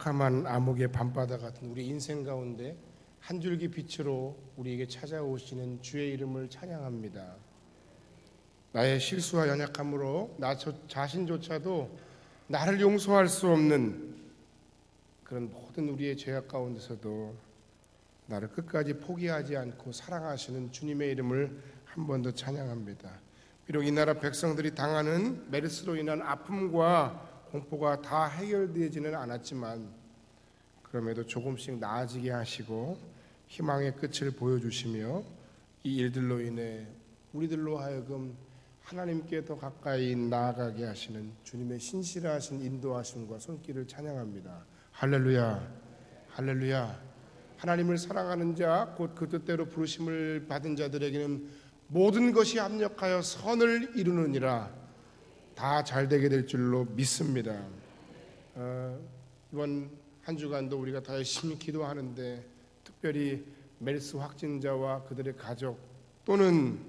캄캄한 암흑의 밤바다 같은 우리 인생 가운데 한 줄기 빛으로 우리에게 찾아오시는 주의 이름을 찬양합니다. 나의 실수와 연약함으로 나 자신조차도 나를 용서할 수 없는 그런 모든 우리의 죄악 가운데서도 나를 끝까지 포기하지 않고 사랑하시는 주님의 이름을 한 번 더 찬양합니다. 비록 이 나라 백성들이 당하는 메르스로 인한 아픔과 공포가 다 해결되지는 않았지만 그럼에도 조금씩 나아지게 하시고 희망의 끝을 보여주시며 이 일들로 인해 우리들로 하여금 하나님께 더 가까이 나아가게 하시는 주님의 신실하신 인도하심과 손길을 찬양합니다. 할렐루야, 할렐루야. 하나님을 사랑하는 자, 곧 그 뜻대로 부르심을 받은 자들에게는 모든 것이 합력하여 선을 이루느니라. 다 잘되게 될 줄로 믿습니다. 이번 한 주간도 우리가 다 열심히 기도하는데 특별히 메르스 확진자와 그들의 가족 또는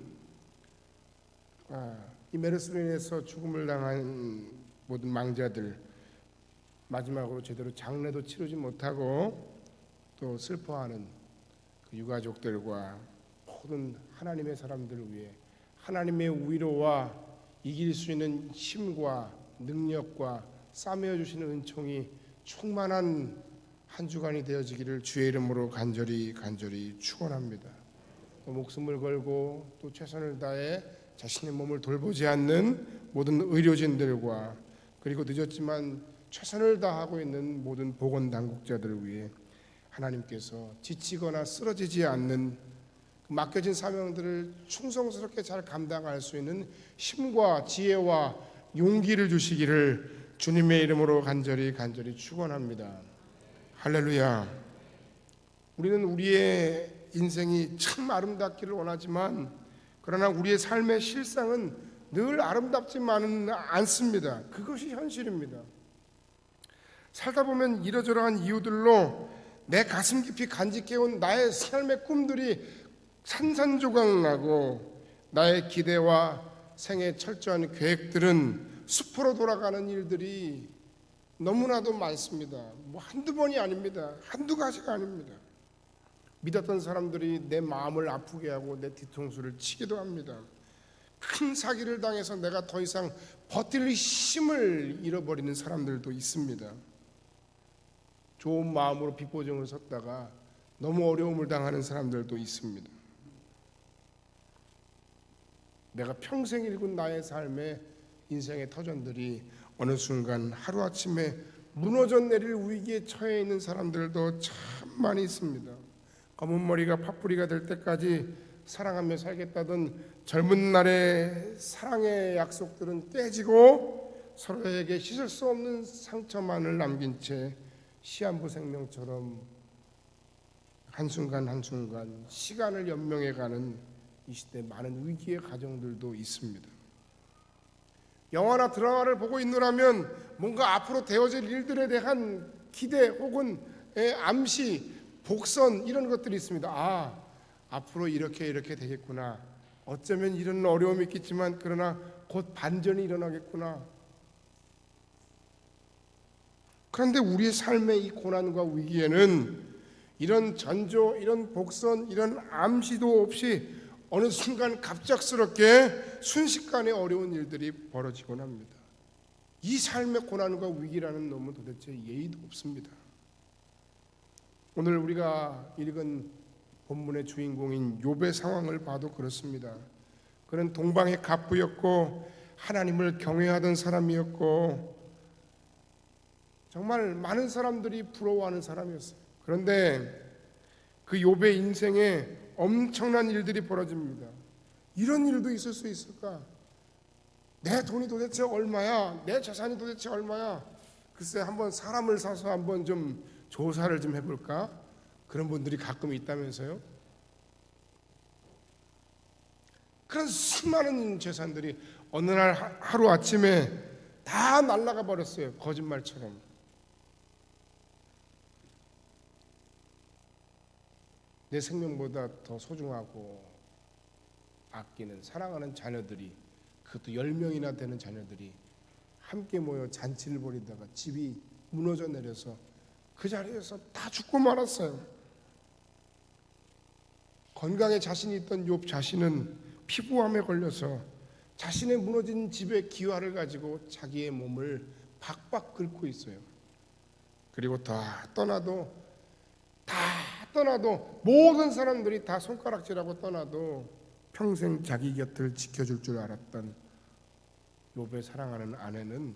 이 메르스로 인해서 죽음을 당한 모든 망자들, 마지막으로 제대로 장례도 치르지 못하고 또 슬퍼하는 그 유가족들과 모든 하나님의 사람들을 위해 하나님의 위로와 이길 수 있는 힘과 능력과 싸매어 주시는 은총이 충만한 한 주간이 되어지기를 주의 이름으로 간절히 축원합니다. 또 목숨을 걸고 또 최선을 다해 자신의 몸을 돌보지 않는 모든 의료진들과 그리고 늦었지만 최선을 다하고 있는 모든 보건당국자들을 위해 하나님께서 지치거나 쓰러지지 않는 맡겨진 사명들을 충성스럽게 잘 감당할 수 있는 힘과 지혜와 용기를 주시기를 주님의 이름으로 간절히 축원합니다. 할렐루야. 우리는 우리의 인생이 참 아름답기를 원하지만 그러나 우리의 삶의 실상은 늘 아름답지만은 않습니다. 그것이 현실입니다. 살다 보면 이러저러한 이유들로 내 가슴 깊이 간직해온 나의 삶의 꿈들이 산산조각나고 나의 기대와 생애 철저한 계획들은 숲으로 돌아가는 일들이 너무나도 많습니다. 한두 번이 아닙니다. 한두 가지가 아닙니다. 믿었던 사람들이 내 마음을 아프게 하고 내 뒤통수를 치기도 합니다. 큰 사기를 당해서 내가 더 이상 버틸 힘을 잃어버리는 사람들도 있습니다. 좋은 마음으로 빚보증을 섰다가 너무 어려움을 당하는 사람들도 있습니다. 내가 평생 일군 나의 삶의 인생의 터전들이 어느 순간 하루아침에 무너져 내릴 위기에 처해 있는 사람들도 참 많이 있습니다. 검은 머리가 팥뿌리가 될 때까지 사랑하며 살겠다던 젊은 날의 사랑의 약속들은 깨지고 서로에게 씻을 수 없는 상처만을 남긴 채 시한부 생명처럼 한순간 시간을 연명해가는 이 시대 많은 위기의 가정들도 있습니다. 영화나 드라마를 보고 있노라면 뭔가 앞으로 되어질 일들에 대한 기대 혹은 암시, 복선 이런 것들이 있습니다. 앞으로 이렇게 되겠구나. 어쩌면 이런 어려움이 있겠지만 그러나 곧 반전이 일어나겠구나. 그런데 우리의 삶의 이 고난과 위기에는 이런 전조, 이런 복선, 이런 암시도 없이 어느 순간 갑작스럽게 순식간에 어려운 일들이 벌어지곤 합니다. 이 삶의 고난과 위기라는 놈은 도대체 예의도 없습니다. 오늘 우리가 읽은 본문의 주인공인 욥의 상황을 봐도 그렇습니다. 그는 동방의 갑부였고 하나님을 경외하던 사람이었고 정말 많은 사람들이 부러워하는 사람이었어요. 그런데 그 욥의 인생에 엄청난 일들이 벌어집니다. 이런 일도 있을 수 있을까? 내 돈이 도대체 얼마야? 내 재산이 도대체 얼마야? 글쎄 한번 사람을 사서 한번 좀 조사를 좀 해볼까? 그런 분들이 가끔 있다면서요? 그런 수많은 재산들이 어느 날 하루아침에 다 날아가 버렸어요. 거짓말처럼. 내 생명보다 더 소중하고 아끼는 사랑하는 자녀들이, 그것도 10명이나 되는 자녀들이 함께 모여 잔치를 벌이다가 집이 무너져 내려서 그 자리에서 다 죽고 말았어요. 건강에 자신이 있던 욥 자신은 피부암에 걸려서 자신의 무너진 집의 기와를 가지고 자기의 몸을 박박 긁고 있어요. 그리고 다 떠나도 모든 사람들이 다 손가락질하고 떠나도 평생 자기 곁을 지켜줄 줄 알았던 욥의 사랑하는 아내는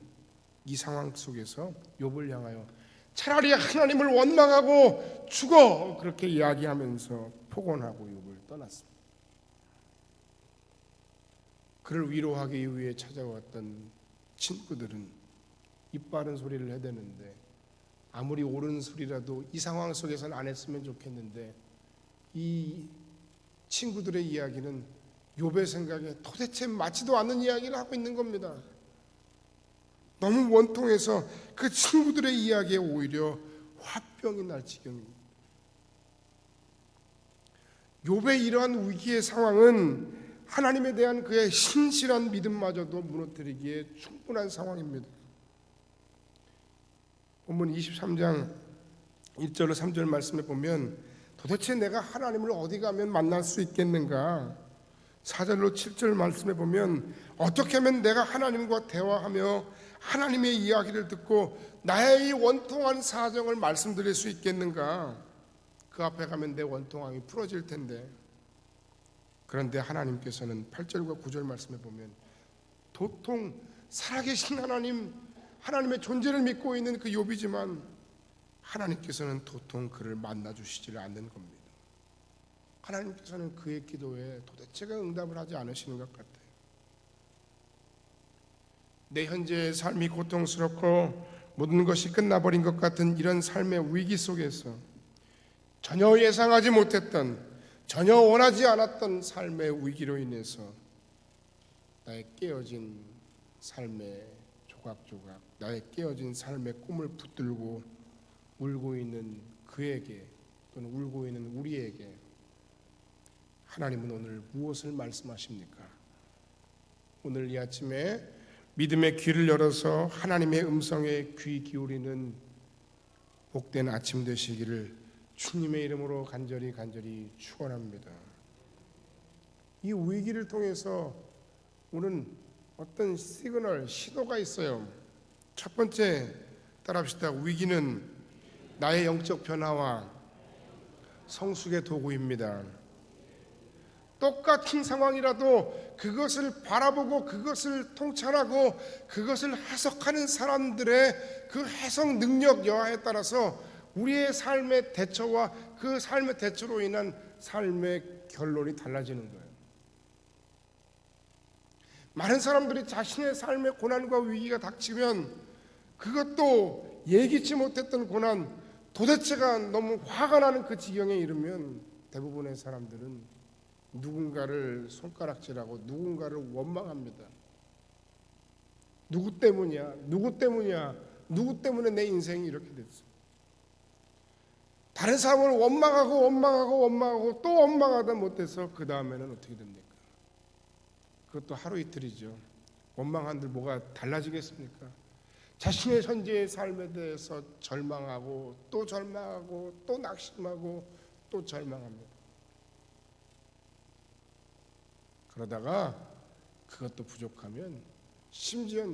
이 상황 속에서 욥을 향하여 차라리 하나님을 원망하고 죽어, 그렇게 이야기하면서 폭언하고 욥을 떠났습니다. 그를 위로하기 위해 찾아왔던 친구들은 입 바른 소리를 해대는데 아무리 옳은 소리라도 이 상황 속에서는 안 했으면 좋겠는데 이 친구들의 이야기는 욥의 생각에 도대체 맞지도 않는 이야기를 하고 있는 겁니다. 너무 원통해서 그 친구들의 이야기에 오히려 화병이 날 지경입니다. 욥의 이러한 위기의 상황은 하나님에 대한 그의 신실한 믿음마저도 무너뜨리기에 충분한 상황입니다. 본문 23장 1절로 3절 말씀에 보면 도대체 내가 하나님을 어디 가면 만날 수 있겠는가? 4절로 7절 말씀에 보면 어떻게 하면 내가 하나님과 대화하며 하나님의 이야기를 듣고 나의 이 원통한 사정을 말씀드릴 수 있겠는가? 그 앞에 가면 내 원통함이 풀어질 텐데. 그런데 하나님께서는 8절과 9절 말씀에 보면 도통 살아계신 하나님의 존재를 믿고 있는 그 욥이지만 하나님께서는 도통 그를 만나주시지를 않는 겁니다. 하나님께서는 그의 기도에 도대체가 응답을 하지 않으시는 것 같아요. 내 현재의 삶이 고통스럽고 모든 것이 끝나버린 것 같은 이런 삶의 위기 속에서 전혀 예상하지 못했던, 전혀 원하지 않았던 삶의 위기로 인해서 나의 깨어진 삶의 조각조각, 나의 깨어진 삶의 꿈을 붙들고 울고 있는 그에게 또는 울고 있는 우리에게 하나님은 오늘 무엇을 말씀하십니까? 오늘 이 아침에 믿음의 귀를 열어서 하나님의 음성에 귀 기울이는 복된 아침 되시기를 주님의 이름으로 간절히 축원합니다. 이 위기를 통해서 오는 어떤 시도가 있어요. 첫 번째 따라합시다. 위기는 나의 영적 변화와 성숙의 도구입니다. 똑같은 상황이라도 그것을 바라보고 그것을 통찰하고 그것을 해석하는 사람들의 그 해석 능력 여하에 따라서 우리의 삶의 대처와 그 삶의 대처로 인한 삶의 결론이 달라지는 거예요. 많은 사람들이 자신의 삶의 고난과 위기가 닥치면 그것도 예기치 못했던 고난, 도대체가 너무 화가 나는 그 지경에 이르면 대부분의 사람들은 누군가를 손가락질하고 누군가를 원망합니다. 누구 때문이야? 누구 때문에 내 인생이 이렇게 됐어? 다른 사람을 원망하고 또 원망하다 못해서 그 다음에는 어떻게 됩니까? 그것도 하루 이틀이죠. 원망한들 뭐가 달라지겠습니까? 자신의 현재의 삶에 대해서 절망하고 또 낙심하고 또 절망합니다. 그러다가 그것도 부족하면 심지어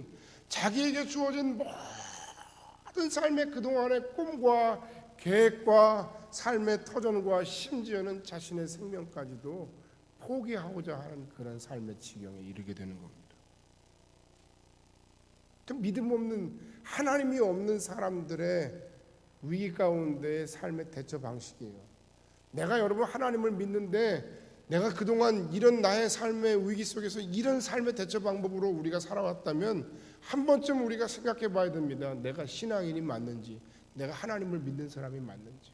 자기에게 주어진 모든 삶의 그동안의 꿈과 계획과 삶의 터전과 심지어는 자신의 생명까지도 포기하고자 하는 그런 삶의 지경에 이르게 되는 겁니다. 믿음 없는, 하나님이 없는 사람들의 위기 가운데의 삶의 대처 방식이에요. 내가 여러분 하나님을 믿는데 내가 그동안 이런 나의 삶의 위기 속에서 이런 삶의 대처 방법으로 우리가 살아왔다면 한 번쯤 우리가 생각해 봐야 됩니다. 내가 신앙인이 맞는지, 내가 하나님을 믿는 사람이 맞는지.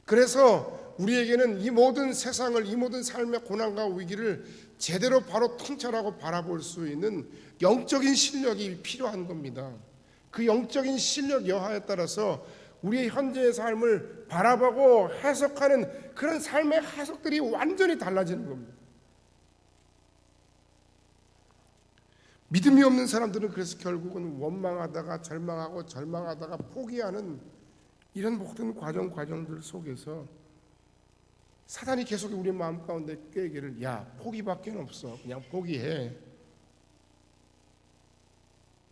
그래서 우리에게는 이 모든 세상을, 이 모든 삶의 고난과 위기를 제대로 바로 통찰하고 바라볼 수 있는 영적인 실력이 필요한 겁니다. 그 영적인 실력 여하에 따라서 우리의 현재의 삶을 바라보고 해석하는 그런 삶의 해석들이 완전히 달라지는 겁니다. 믿음이 없는 사람들은 그래서 결국은 원망하다가 절망하다가 포기하는 이런 모든 과정들 속에서 사단이 계속 우리 마음 가운데 꾀기를, 야, 포기밖에 없어, 그냥 포기해.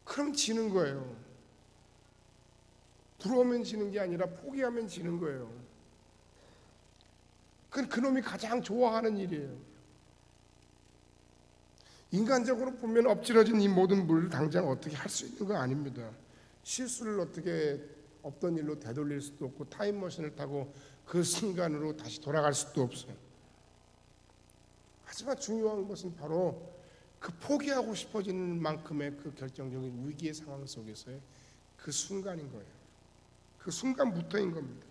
그럼 지는 거예요. 부러우면 지는 게 아니라 포기하면 지는 거예요. 그건 그놈이 가장 좋아하는 일이에요. 인간적으로 보면 엎질러진 이 모든 물을 당장 어떻게 할 수 있는 거 아닙니다. 실수를 어떻게 없던 일로 되돌릴 수도 없고, 타임머신을 타고 그 순간으로 다시 돌아갈 수도 없어요. 하지만 중요한 것은 바로 그 포기하고 싶어지는 만큼의 그 결정적인 위기의 상황 속에서의 그 순간인 거예요. 그 순간부터인 겁니다.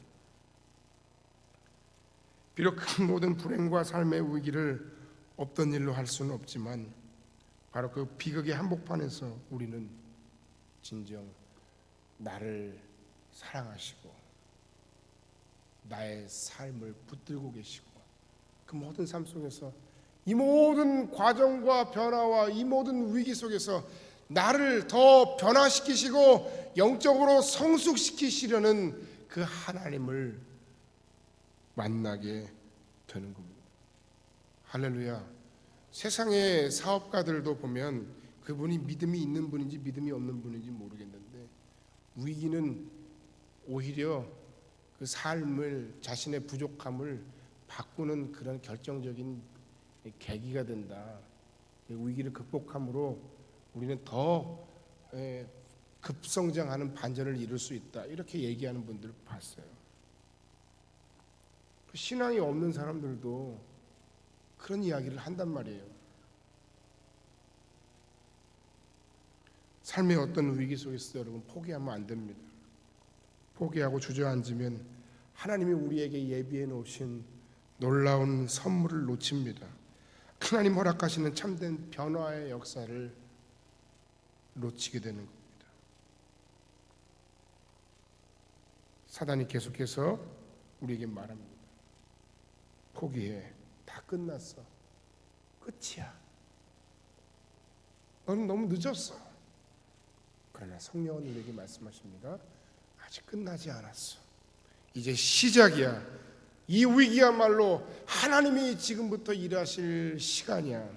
비록 그 모든 불행과 삶의 위기를 없던 일로 할 수는 없지만, 바로 그 비극의 한복판에서 우리는 진정 나를 사랑하시고 나의 삶을 붙들고 계시고, 그 모든 삶 속에서 이 모든 과정과 변화와 이 모든 위기 속에서 나를 더 변화시키시고 영적으로 성숙시키시려는 그 하나님을 만나게 되는 겁니다. 할렐루야. 세상의 사업가들도 보면 그분이 믿음이 있는 분인지 믿음이 없는 분인지 모르겠는데, 위기는 오히려 그 삶을, 자신의 부족함을 바꾸는 그런 결정적인 계기가 된다. 위기를 극복함으로 우리는 더 급성장하는 반전을 이룰 수 있다, 이렇게 얘기하는 분들을 봤어요. 신앙이 없는 사람들도 그런 이야기를 한단 말이에요. 삶의 어떤 위기 속에서 여러분 포기하면 안 됩니다. 포기하고 주저앉으면 하나님이 우리에게 예비해 놓으신 놀라운 선물을 놓칩니다. 하나님 허락하시는 참된 변화의 역사를 놓치게 되는 겁니다. 사단이 계속해서 우리에게 말합니다. 포기해. 다 끝났어. 끝이야. 너는 너무 늦었어. 그러나 성령은 우리에게 말씀하십니다. 아직 끝나지 않았어. 이제 시작이야. 이 위기야말로 하나님이 지금부터 일하실 시간이야.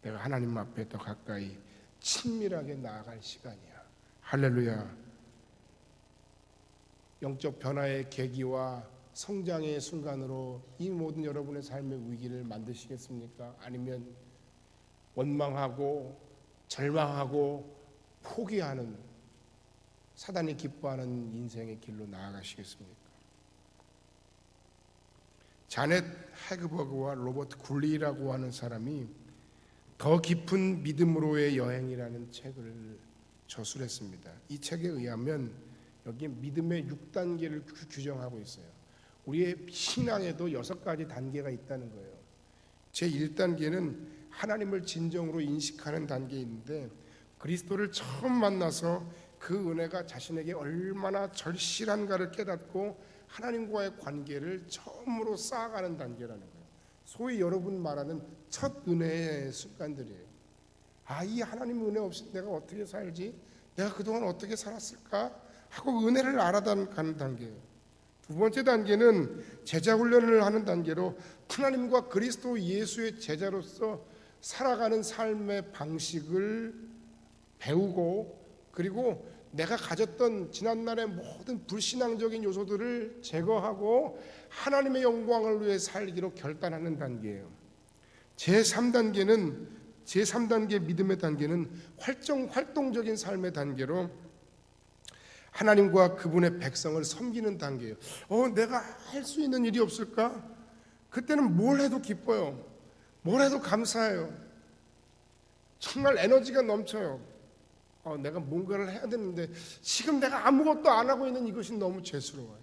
내가 하나님 앞에 더 가까이 친밀하게 나아갈 시간이야. 할렐루야. 영적 변화의 계기와 성장의 순간으로 이 모든 여러분의 삶의 위기를 만드시겠습니까? 아니면 원망하고 절망하고 포기하는, 사단이 기뻐하는 인생의 길로 나아가시겠습니까? 자넷 해그버그와 로버트 굴리라고 하는 사람이 더 깊은 믿음으로의 여행이라는 책을 저술했습니다. 이 책에 의하면 여기에 믿음의 6단계를 규정하고 있어요. 우리의 신앙에도 6가지 단계가 있다는 거예요. 제1단계는 하나님을 진정으로 인식하는 단계인데, 그리스도를 처음 만나서 그 은혜가 자신에게 얼마나 절실한가를 깨닫고 하나님과의 관계를 처음으로 쌓아가는 단계라는 거예요. 소위 여러분 말하는 첫 은혜의 순간들이에요. 아, 이 하나님 은혜 없이 내가 어떻게 살지? 내가 그동안 어떻게 살았을까? 하고 은혜를 알아가는 단계예요. 두 번째 단계는 제자 훈련을 하는 단계로 하나님과 그리스도 예수의 제자로서 살아가는 삶의 방식을 배우고, 그리고 내가 가졌던 지난날의 모든 불신앙적인 요소들을 제거하고 하나님의 영광을 위해 살기로 결단하는 단계예요. 제3단계 믿음의 단계는 활동적인 삶의 단계로 하나님과 그분의 백성을 섬기는 단계예요. 내가 할 수 있는 일이 없을까? 그때는 뭘 해도 기뻐요. 뭘 해도 감사해요. 정말 에너지가 넘쳐요. 내가 뭔가를 해야 되는데 지금 내가 아무것도 안 하고 있는 이것이 너무 죄스러워요.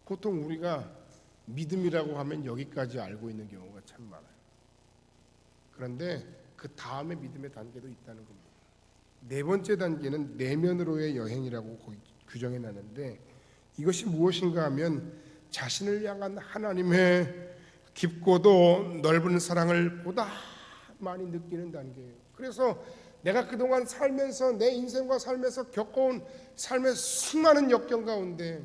보통 우리가 믿음이라고 하면 여기까지 알고 있는 경우가 참 많아요. 그런데 그 다음에 믿음의 단계도 있다는 겁니다. 네 번째 단계는 내면으로의 여행이라고 규정해 놨는데, 이것이 무엇인가 하면 자신을 향한 하나님의 깊고도 넓은 사랑을 보다 많이 느끼는 단계예요. 그래서 내가 그동안 살면서 내 인생과 삶에서 겪어온 삶의 수많은 역경 가운데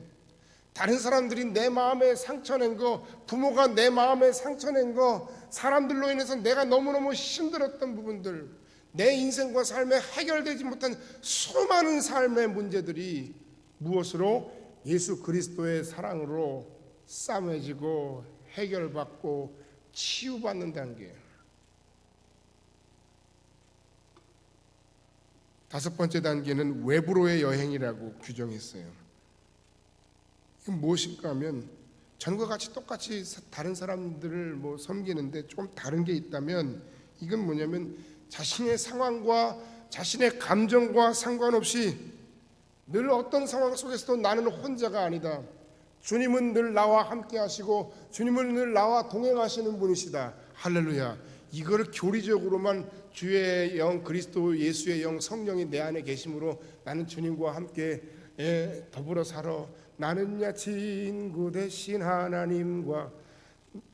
다른 사람들이 내 마음에 상처낸 거, 부모가 내 마음에 상처낸 거, 사람들로 인해서 내가 너무너무 힘들었던 부분들, 내 인생과 삶에 해결되지 못한 수많은 삶의 문제들이 무엇으로? 예수 그리스도의 사랑으로 싸매지고 해결받고 치유받는 단계. 다섯 번째 단계는 외부로의 여행이라고 규정했어요. 이건 무엇인가 하면 전과 같이 똑같이 다른 사람들을 섬기는데 좀 다른 게 있다면 이건 뭐냐면 자신의 상황과 자신의 감정과 상관없이 늘 어떤 상황 속에서도 나는 혼자가 아니다. 주님은 늘 나와 함께 하시고 주님은 늘 나와 동행하시는 분이시다. 할렐루야. 이거를 교리적으로만 주의 영 그리스도 예수의 영 성령이 내 안에 계심으로 나는 주님과 함께 더불어 살아. 나는야 친구 대신 하나님과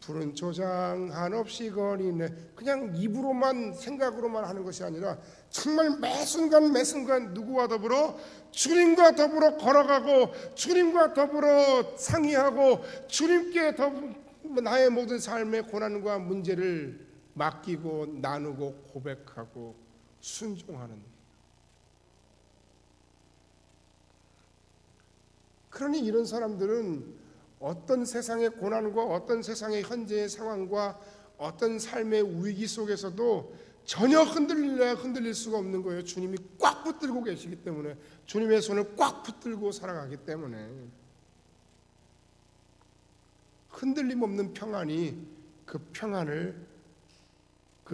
푸른 초장 한없이 거리네. 그냥 입으로만 생각으로만 하는 것이 아니라 정말 매 순간 누구와 더불어? 주님과 더불어 걸어가고 주님과 더불어 상의하고 주님께 나의 모든 삶의 고난과 문제를 맡기고 나누고 고백하고 순종하는. 그러니 이런 사람들은 어떤 세상의 고난과 어떤 세상의 현재의 상황과 어떤 삶의 위기 속에서도 전혀 흔들릴 수가 없는 거예요. 주님이 꽉 붙들고 계시기 때문에, 주님의 손을 꽉 붙들고 살아가기 때문에 흔들림 없는 평안이 그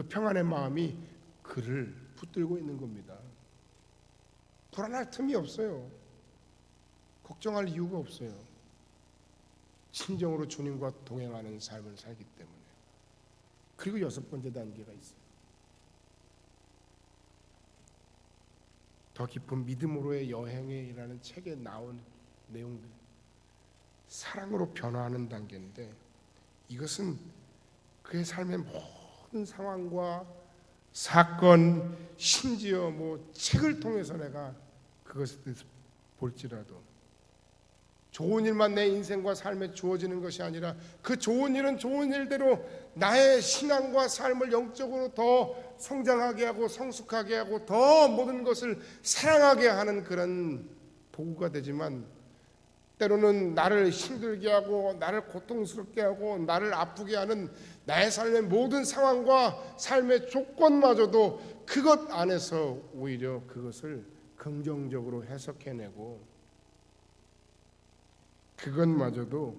평안의 마음이 그를 붙들고 있는 겁니다. 불안할 틈이 없어요. 걱정할 이유가 없어요. 진정으로 주님과 동행하는 삶을 살기 때문에. 그리고 여섯 번째 단계가 있어요. 더 깊은 믿음으로의 여행이라는 책에 나온 내용들, 사랑으로 변화하는 단계인데, 이것은 그의 삶의 모든 상황과 사건, 심지어 책을 통해서 내가 그것에 대해서 볼지라도 좋은 일만 내 인생과 삶에 주어지는 것이 아니라 그 좋은 일은 좋은 일대로 나의 신앙과 삶을 영적으로 더 성장하게 하고 성숙하게 하고 더 모든 것을 사랑하게 하는 그런 도구가 되지만, 때로는 나를 힘들게 하고 나를 고통스럽게 하고 나를 아프게 하는 나의 삶의 모든 상황과 삶의 조건마저도 그것 안에서 오히려 그것을 긍정적으로 해석해내고 그것마저도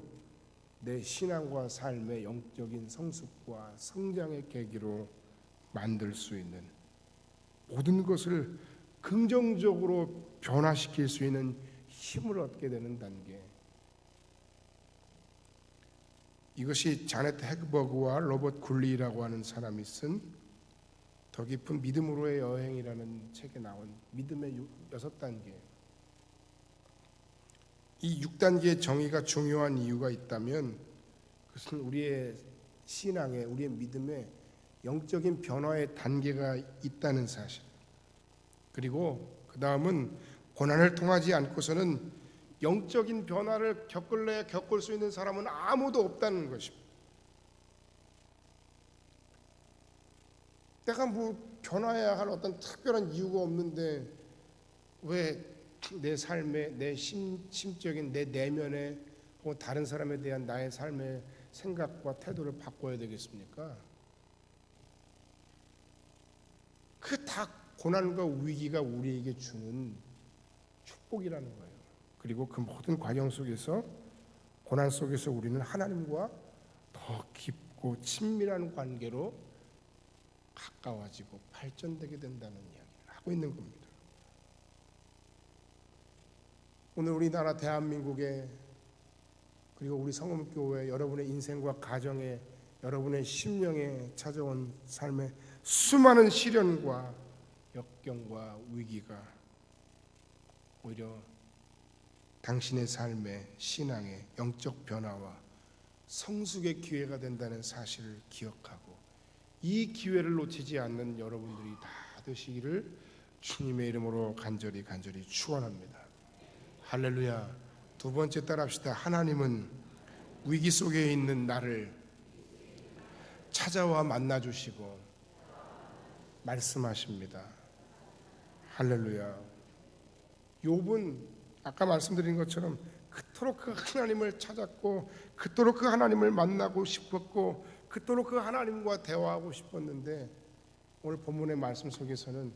내 신앙과 삶의 영적인 성숙과 성장의 계기로 만들 수 있는, 모든 것을 긍정적으로 변화시킬 수 있는 힘을 얻게 되는 단계. 이것이 자넷 헤그버그와 로버트 굴리라고 하는 사람이 쓴 더 깊은 믿음으로의 여행이라는 책에 나온 믿음의 6단계. 이 6단계의 정의가 중요한 이유가 있다면 그것은 우리의 신앙에, 우리의 믿음에 영적인 변화의 단계가 있다는 사실. 그리고 그 다음은 고난을 통하지 않고서는 영적인 변화를 겪을 수 있는 사람은 아무도 없다는 것입니다. 내가 변화해야 할 어떤 특별한 이유가 없는데 왜 내 삶에, 내 심적인 내 내면에 혹은 다른 사람에 대한 나의 삶의 생각과 태도를 바꿔야 되겠습니까? 그 다 고난과 위기가 우리에게 주는 축복이라는 거예요. 그리고 그 모든 과정 속에서, 고난 속에서 우리는 하나님과 더 깊고 친밀한 관계로 가까워지고 발전되게 된다는 이야기를 하고 있는 겁니다. 오늘 우리나라 대한민국에, 그리고 우리 성금교회 여러분의 인생과 가정에, 여러분의 심령에 찾아온 삶의 수많은 시련과 역경과 위기가 오히려 당신의 삶의 신앙의 영적 변화와 성숙의 기회가 된다는 사실을 기억하고 이 기회를 놓치지 않는 여러분들이 다 받으시기를 주님의 이름으로 간절히 축원합니다. 할렐루야. 두 번째 따라합시다. 하나님은 위기 속에 있는 나를 찾아와 만나주시고 말씀하십니다. 할렐루야. 욥은 아까 말씀드린 것처럼 그토록 그 하나님을 찾았고 그토록 그 하나님을 만나고 싶었고 그토록 그 하나님과 대화하고 싶었는데 오늘 본문의 말씀 속에서는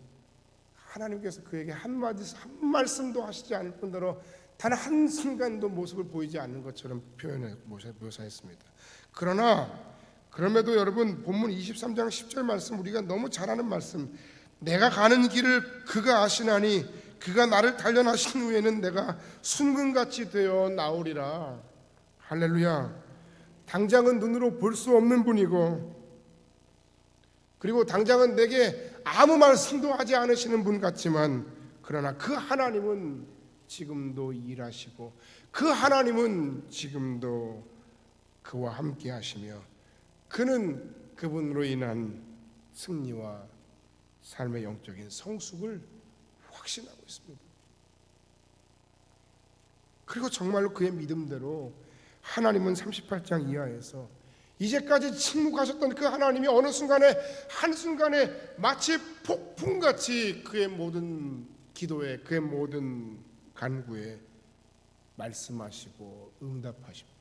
하나님께서 그에게 한 말씀도 하시지 않을 뿐더러 단 한순간도 모습을 보이지 않는 것처럼 묘사했습니다. 그럼에도 여러분 본문 23장 10절 말씀 우리가 너무 잘 아는 말씀, 내가 가는 길을 그가 아시나니 그가 나를 단련하신 후에는 내가 순금같이 되어 나오리라. 할렐루야. 당장은 눈으로 볼 수 없는 분이고 그리고 당장은 내게 아무 말씀도 하지 않으시는 분 같지만 그러나 그 하나님은 지금도 일하시고 그 하나님은 지금도 그와 함께 하시며 그는 그분으로 인한 승리와 삶의 영적인 성숙을 확신하고 있습니다. 그리고 정말로 그의 믿음대로 하나님은 38장 이하에서 이제까지 침묵하셨던 그 하나님이 어느 순간에 한순간에 마치 폭풍같이 그의 모든 기도에 그의 모든 간구에 말씀하시고 응답하십니다.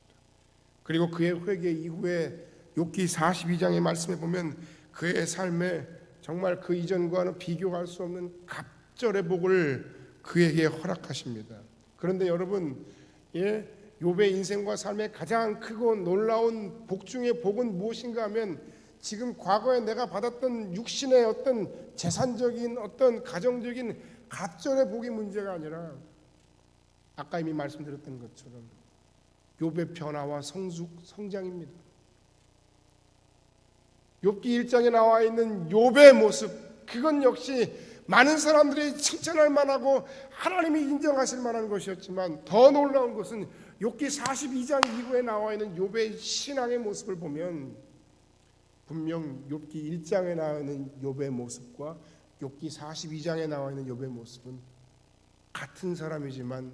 그리고 그의 회개 이후에 욥기 42장의 말씀에 보면 그의 삶에 정말 그 이전과는 비교할 수 없는 갑절의 복을 그에게 허락하십니다. 그런데 여러분, 욥의 인생과 삶의 가장 크고 놀라운 복 중의 복은 무엇인가 하면 지금 과거에 내가 받았던 육신의 어떤 재산적인 어떤 가정적인 갑절의 복이 문제가 아니라 아까 이미 말씀드렸던 것처럼 욥의 변화와 성장입니다. 욥기 1장에 나와 있는 욥의 모습, 그건 역시 많은 사람들이 칭찬할 만하고 하나님이 인정하실 만한 것이었지만 더 놀라운 것은 욥기 42장 이후에 나와 있는 욥의 신앙의 모습을 보면 분명 욥기 1장에 나와 있는 욥의 모습과 욥기 42장에 나와 있는 욥의 모습은 같은 사람이지만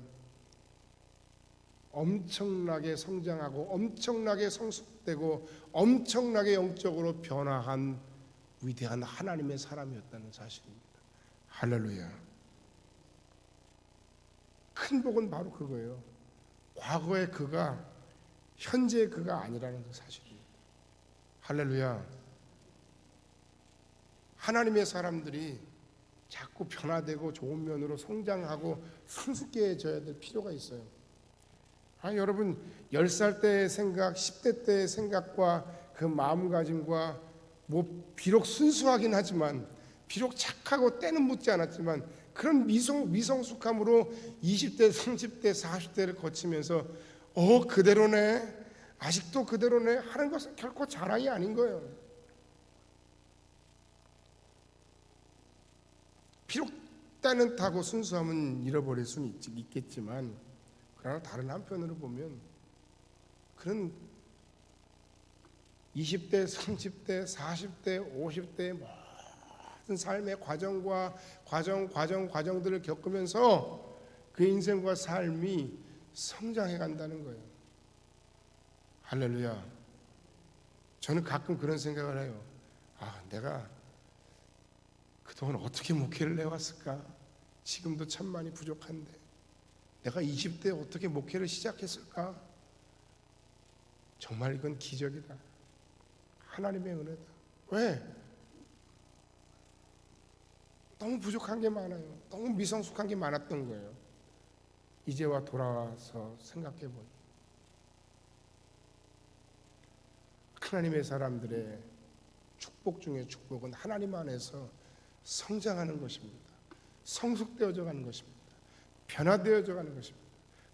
엄청나게 성장하고 엄청나게 성숙되고 엄청나게 영적으로 변화한 위대한 하나님의 사람이었다는 사실입니다. 할렐루야. 큰 복은 바로 그거예요. 과거의 그가 현재의 그가 아니라는 사실입니다. 할렐루야. 하나님의 사람들이 자꾸 변화되고 좋은 면으로 성장하고 성숙해져야 될 필요가 있어요. 여러분 10살 때의 생각, 10대 때의 생각과 그 마음가짐과 비록 순수하긴 하지만 비록 착하고 때는 묻지 않았지만 그런 미성숙함으로 20대, 30대, 40대를 거치면서 그대로네, 아직도 그대로네 하는 것은 결코 자랑이 아닌 거예요. 비록 때는 타고 순수함은 잃어버릴 수는 있겠지만 그러나 다른 한편으로 보면 그런 20대, 30대, 40대, 50대의 모든 삶의 과정들을 겪으면서 그 인생과 삶이 성장해 간다는 거예요. 할렐루야. 저는 가끔 그런 생각을 해요. 내가 그동안 어떻게 목회를 해왔을까? 지금도 참 많이 부족한데 내가 20대에 어떻게 목회를 시작했을까? 정말 이건 기적이다. 하나님의 은혜다. 왜? 너무 부족한 게 많아요. 너무 미성숙한 게 많았던 거예요. 이제와 돌아와서 생각해 보니 하나님의 사람들의 축복 중에 축복은 하나님 안에서 성장하는 것입니다. 성숙되어져 가는 것입니다. 변화되어져 가는 것입니다.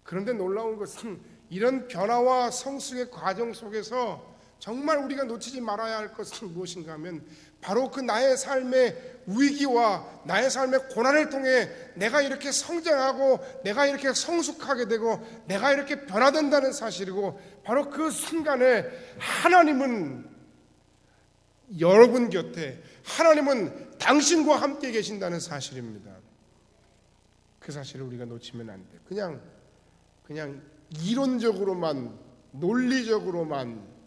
그런데 놀라운 것은 이런 변화와 성숙의 과정 속에서 정말 우리가 놓치지 말아야 할 것은 무엇인가 하면 바로 그 나의 삶의 위기와 나의 삶의 고난을 통해 내가 이렇게 성장하고 내가 이렇게 성숙하게 되고 내가 이렇게 변화된다는 사실이고 바로 그 순간에 하나님은 여러분 곁에 하나님은 당신과 함께 계신다는 사실입니다. 그 사실을 우리가 놓치면 안 돼. 그냥 이론적으로만, 논리적으로만,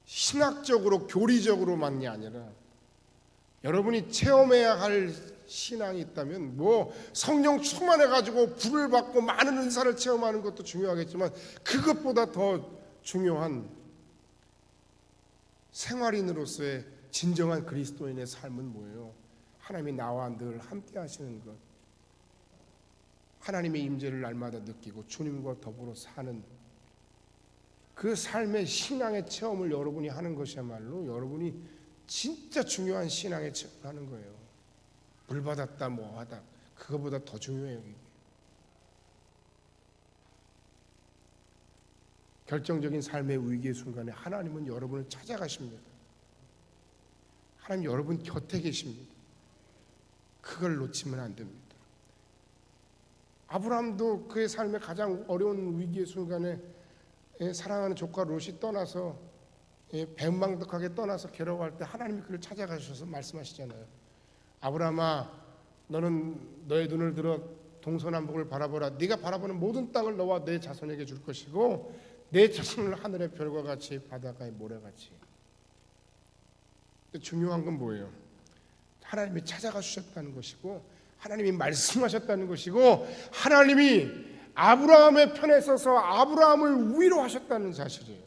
신학적으로, 교리적으로만이 아니라 여러분이 체험해야 할 신앙이 있다면 성령 충만해가지고 불을 받고 많은 은사를 체험하는 것도 중요하겠지만 그것보다 더 중요한 생활인으로서의 진정한 그리스도인의 삶은 뭐예요? 하나님이 나와 늘 함께 하시는 것, 하나님의 임재를 날마다 느끼고 주님과 더불어 사는 그 삶의 신앙의 체험을 여러분이 하는 것이야말로 여러분이 진짜 중요한 신앙의 체험을 하는 거예요. 물 받았다 뭐하다 그거보다 더 중요해요. 이게. 결정적인 삶의 위기의 순간에 하나님은 여러분을 찾아가십니다. 하나님 여러분 곁에 계십니다. 그걸 놓치면 안 됩니다. 아브라함도 그의 삶의 가장 어려운 위기의 순간에 사랑하는 조카 롯이 떠나서 배은망덕하게 떠나서 괴로워할 때 하나님이 그를 찾아가셔서 말씀하시잖아요. 아브라함아, 너는 너의 눈을 들어 동서남북을 바라보라. 네가 바라보는 모든 땅을 너와 내 자손에게 줄 것이고 내 자손을 하늘의 별과 같이 바닷가의 모래같이. 중요한 건 뭐예요? 하나님이 찾아가 주셨다는 것이고 하나님이 말씀하셨다는 것이고 하나님이 아브라함의 편에 서서 아브라함을 위로하셨다는 사실이에요.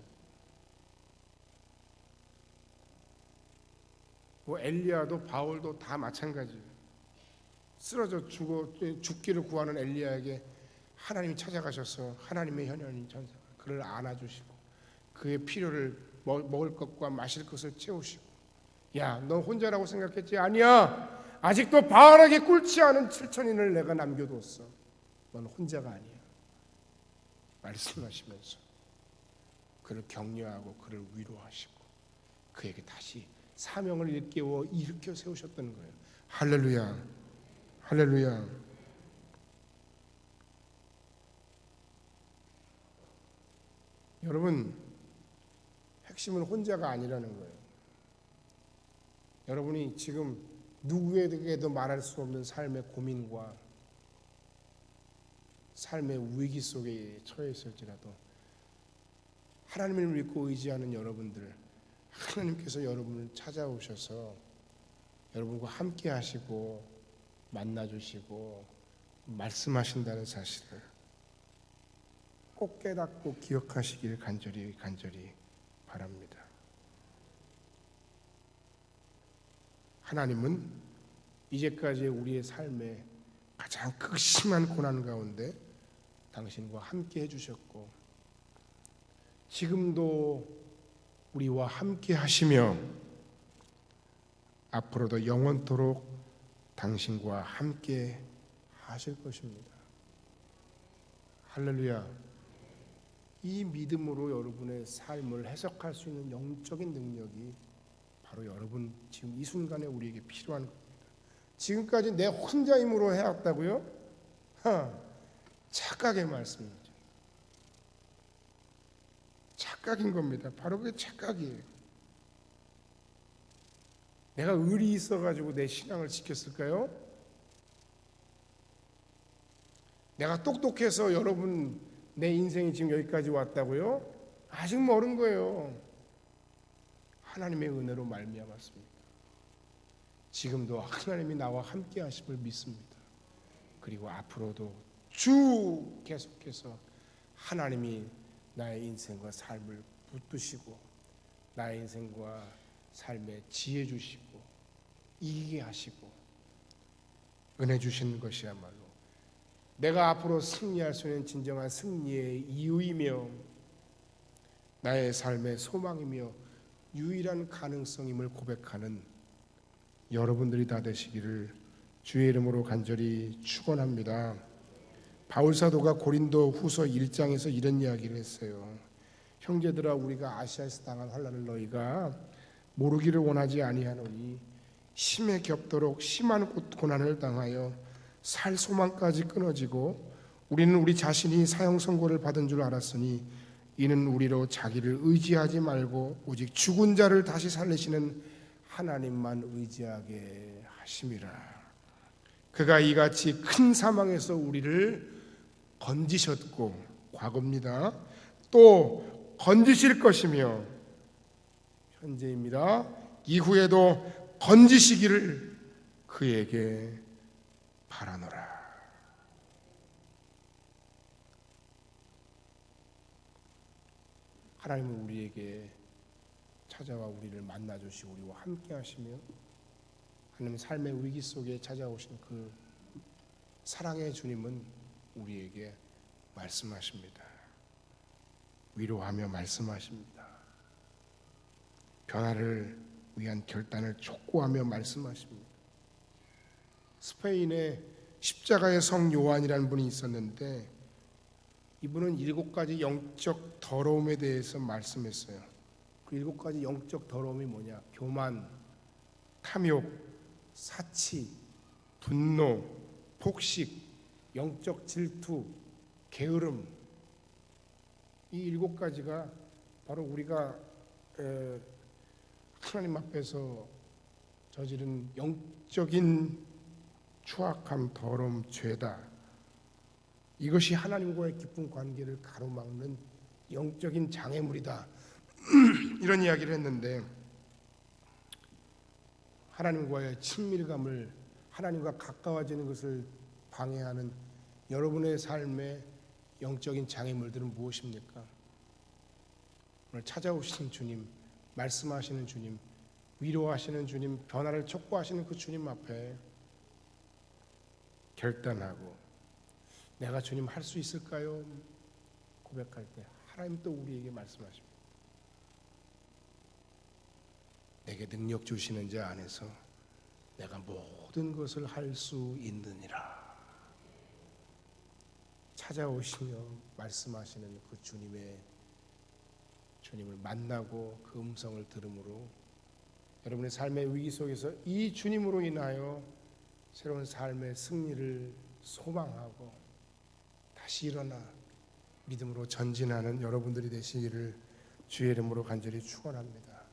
엘리야도 바울도 다 마찬가지예요. 쓰러져 죽기를 구하는 엘리야에게 하나님이 찾아가셔서 하나님의 현현인 천사가 그를 안아주시고 그의 필요를 먹을 것과 마실 것을 채우시고, 야, 너 혼자라고 생각했지? 아니야. 아직도 바알에게 꿇지 않은 7천인을 내가 남겨뒀어. 넌 혼자가 아니야. 말씀하시면서 그를 격려하고 그를 위로하시고 그에게 다시 사명을 일깨워 일으켜 세우셨다는 거예요. 할렐루야, 할렐루야. 여러분, 핵심은 혼자가 아니라는 거예요. 여러분이 지금 누구에게도 말할 수 없는 삶의 고민과 삶의 위기 속에 처해 있을지라도 하나님을 믿고 의지하는 여러분들, 하나님께서 여러분을 찾아오셔서 여러분과 함께 하시고 만나주시고 말씀하신다는 사실을 꼭 깨닫고 기억하시길 간절히 바랍니다. 하나님은 이제까지 우리의 삶에 가장 극심한 고난 가운데 당신과 함께 해주셨고 지금도 우리와 함께 하시며 앞으로도 영원토록 당신과 함께 하실 것입니다. 할렐루야. 이 믿음으로 여러분의 삶을 해석할 수 있는 영적인 능력이 바로 여러분 지금 이 순간에 우리에게 필요한 겁니다. 지금까지 내 혼자 힘으로 해왔다고요? 착각의 말씀이죠. 착각인 겁니다. 바로 그게 착각이에요. 내가 의리 있어가지고 내 신앙을 지켰을까요? 내가 똑똑해서 여러분 내 인생이 지금 여기까지 왔다고요? 아직 멀은 거예요. 하나님의 은혜로 말미암았습니다. 지금도 하나님이 나와 함께 하심을 믿습니다. 그리고 앞으로도 쭉 계속해서 하나님이 나의 인생과 삶을 붙드시고 나의 인생과 삶에 지혜 주시고 이기게 하시고 은혜 주시는 것이야말로 내가 앞으로 승리할 수 있는 진정한 승리의 이유이며 나의 삶의 소망이며 유일한 가능성임을 고백하는 여러분들이 다 되시기를 주의 이름으로 간절히 축원합니다. 바울 사도가 고린도 후서 1장에서 이런 이야기를 했어요. 형제들아, 우리가 아시아에서 당한 환난을 너희가 모르기를 원하지 아니하노니 심에 겹도록 심한 고난을 당하여 살 소망까지 끊어지고 우리는 우리 자신이 사형 선고를 받은 줄 알았으니 이는 우리로 자기를 의지하지 말고 오직 죽은 자를 다시 살리시는 하나님만 의지하게 하심이라. 그가 이같이 큰 사망에서 우리를 건지셨고, 과거입니다. 또 건지실 것이며, 현재입니다. 이후에도 건지시기를 그에게 바라노라. 하나님은 우리에게 찾아와 우리를 만나주시고 우리와 함께 하시며, 하나님 삶의 위기 속에 찾아오신 그 사랑의 주님은 우리에게 말씀하십니다. 위로하며 말씀하십니다. 변화를 위한 결단을 촉구하며 말씀하십니다. 스페인에 십자가의 성 요한이라는 분이 있었는데, 이분은 7가지 영적 더러움에 대해서 말씀했어요. 그 7가지 영적 더러움이 뭐냐? 교만, 탐욕, 사치, 분노, 폭식, 영적 질투, 게으름. 이 7가지가 바로 우리가 하나님 앞에서 저지른 영적인 추악함, 더러움, 죄다. 이것이 하나님과의 깊은 관계를 가로막는 영적인 장애물이다. 이런 이야기를 했는데, 하나님과의 친밀감을, 하나님과 가까워지는 것을 방해하는 여러분의 삶의 영적인 장애물들은 무엇입니까? 오늘 찾아오시는 주님, 말씀하시는 주님, 위로하시는 주님, 변화를 촉구하시는 그 주님 앞에 결단하고, 내가 주님 할 수 있을까요? 고백할 때 하나님 또 우리에게 말씀하십니다. 내게 능력 주시는 자 안에서 내가 모든 것을 할 수 있느니라. 찾아오시며 말씀하시는 그 주님을 만나고 그 음성을 들음으로 여러분의 삶의 위기 속에서 이 주님으로 인하여 새로운 삶의 승리를 소망하고 다시 일어나 믿음으로 전진하는 여러분들이 되시기를 주의 이름으로 간절히 축원합니다.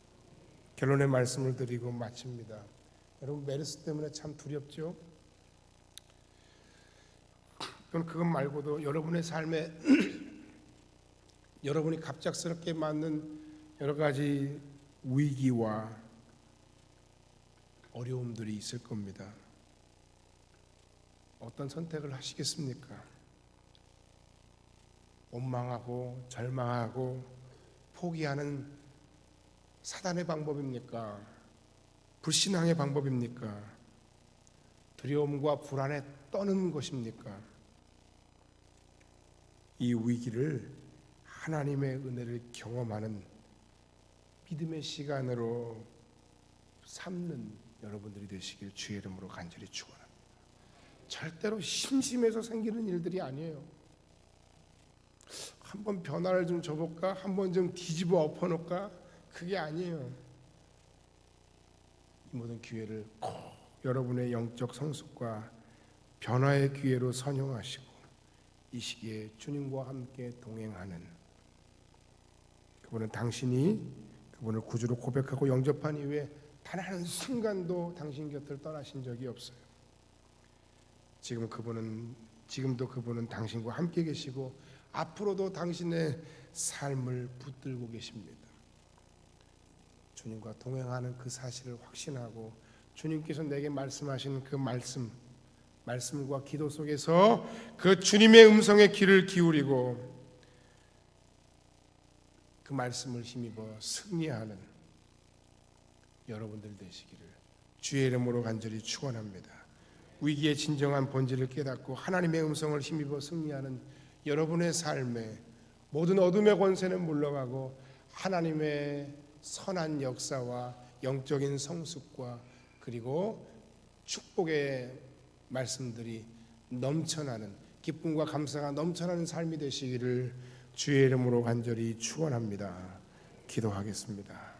결론의 말씀을 드리고 마칩니다. 여러분, 메르스 때문에 참 두렵죠? 그것 말고도 여러분의 삶에 여러분이 갑작스럽게 맞는 여러 가지 위기와 어려움들이 있을 겁니다. 어떤 선택을 하시겠습니까? 원망하고 절망하고 포기하는 사단의 방법입니까? 불신앙의 방법입니까? 두려움과 불안에 떠는 것입니까? 이 위기를 하나님의 은혜를 경험하는 믿음의 시간으로 삼는 여러분들이 되시길 주의 이름으로 간절히 축원합니다. 절대로 심심해서 생기는 일들이 아니에요. 한번 변화를 좀 줘볼까? 한번 좀 뒤집어 엎어놓을까? 그게 아니에요. 이 모든 기회를 꼭 여러분의 영적 성숙과 변화의 기회로 선용하시고 이 시기에 주님과 함께 동행하는, 그분은 당신이 그분을 구주로 고백하고 영접한 이후에 단 한 순간도 당신 곁을 떠나신 적이 없어요. 지금도 그분은 당신과 함께 계시고 앞으로도 당신의 삶을 붙들고 계십니다. 주님과 동행하는 그 사실을 확신하고 주님께서 내게 말씀하신 그 말씀과 기도 속에서 그 주님의 음성에 귀를 기울이고 그 말씀을 힘입어 승리하는 여러분들 되시기를 주의 이름으로 간절히 축원합니다. 위기의 진정한 본질을 깨닫고 하나님의 음성을 힘입어 승리하는 여러분의 삶에 모든 어둠의 권세는 물러가고 하나님의 선한 역사와 영적인 성숙과 그리고 축복의 말씀들이 넘쳐나는, 기쁨과 감사가 넘쳐나는 삶이 되시기를 주의 이름으로 간절히 축원합니다. 기도하겠습니다.